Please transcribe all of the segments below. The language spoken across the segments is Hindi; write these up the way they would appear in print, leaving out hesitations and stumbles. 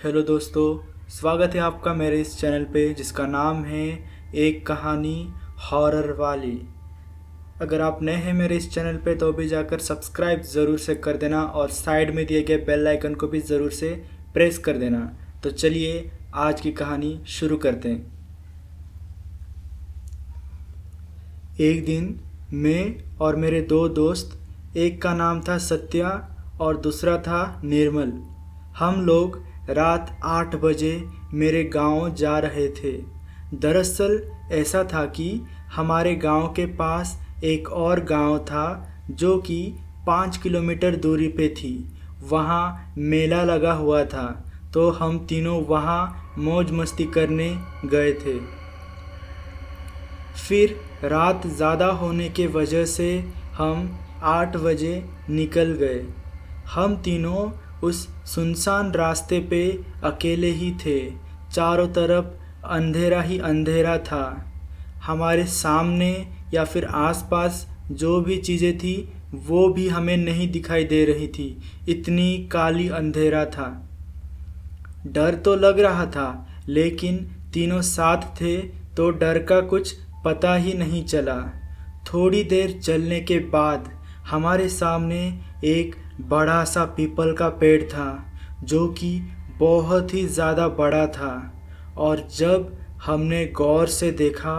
हेलो दोस्तों, स्वागत है आपका मेरे इस चैनल पे जिसका नाम है एक कहानी हॉरर वाली। अगर आप नए हैं मेरे इस चैनल पे तो अभी जाकर सब्सक्राइब ज़रूर से कर देना और साइड में दिए गए बेल आइकन को भी ज़रूर से प्रेस कर देना। तो चलिए आज की कहानी शुरू करते हैं। एक दिन मैं और मेरे दो दोस्त, एक का नाम था सत्या और दूसरा था निर्मल, हम लोग रात 8 बजे मेरे गांव जा रहे थे। दरअसल ऐसा था कि हमारे गांव के पास एक और गांव था जो कि 5 किलोमीटर दूरी पे थी। वहाँ मेला लगा हुआ था तो हम तीनों वहाँ मौज मस्ती करने गए थे। फिर रात ज़्यादा होने के वजह से हम 8 बजे निकल गए। हम तीनों उस सुनसान रास्ते पे अकेले ही थे। चारों तरफ अंधेरा ही अंधेरा था। हमारे सामने या फिर आसपास जो भी चीज़ें थी वो भी हमें नहीं दिखाई दे रही थी, इतनी काली अंधेरा था। डर तो लग रहा था लेकिन तीनों साथ थे तो डर का कुछ पता ही नहीं चला। थोड़ी देर चलने के बाद हमारे सामने एक बड़ा सा पीपल का पेड़ था जो कि बहुत ही ज़्यादा बड़ा था। और जब हमने गौर से देखा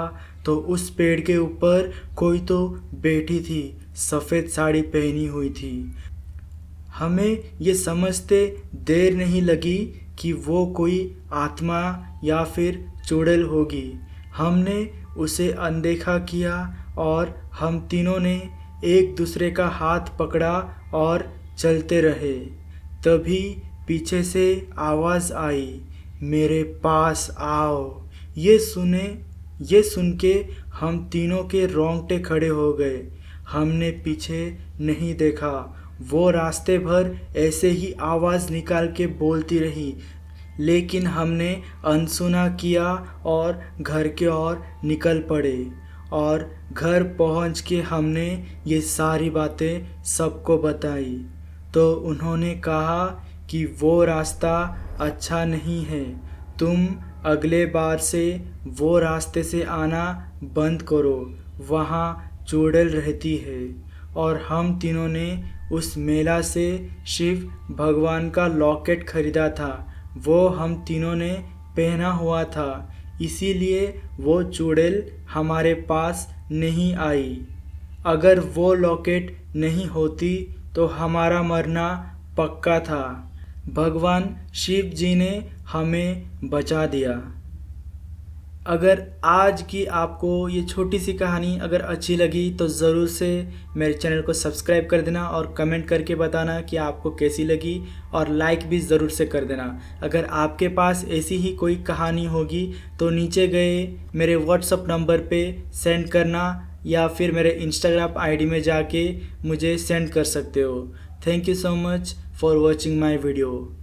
तो उस पेड़ के ऊपर कोई तो बैठी थी, सफ़ेद साड़ी पहनी हुई थी। हमें ये समझते देर नहीं लगी कि वो कोई आत्मा या फिर चुड़ैल होगी। हमने उसे अनदेखा किया और हम तीनों ने एक दूसरे का हाथ पकड़ा और चलते रहे। तभी पीछे से आवाज़ आई, मेरे पास आओ। ये सुन के हम तीनों के रोंगटे खड़े हो गए। हमने पीछे नहीं देखा। वो रास्ते भर ऐसे ही आवाज़ निकाल के बोलती रही, लेकिन हमने अनसुना किया और घर के ओर निकल पड़े। और घर पहुंच के हमने ये सारी बातें सबको बताई तो उन्होंने कहा कि वो रास्ता अच्छा नहीं है, तुम अगले बार से वो रास्ते से आना बंद करो, वहाँ चुड़ैल रहती है। और हम तीनों ने उस मेला से शिव भगवान का लॉकेट खरीदा था, वो हम तीनों ने पहना हुआ था, इसीलिए वो चुड़ैल हमारे पास नहीं आई। अगर वो लॉकेट नहीं होती तो हमारा मरना पक्का था। भगवान शिव जी ने हमें बचा दिया। अगर आज की आपको ये छोटी सी कहानी अगर अच्छी लगी तो ज़रूर से मेरे चैनल को सब्सक्राइब कर देना और कमेंट करके बताना कि आपको कैसी लगी, और लाइक भी ज़रूर से कर देना। अगर आपके पास ऐसी ही कोई कहानी होगी तो नीचे गए मेरे व्हाट्सअप नंबर पे सेंड करना या फिर मेरे इंस्टाग्राम आईडी में जाके मुझे सेंड कर सकते हो। Thank you so much for watching my video.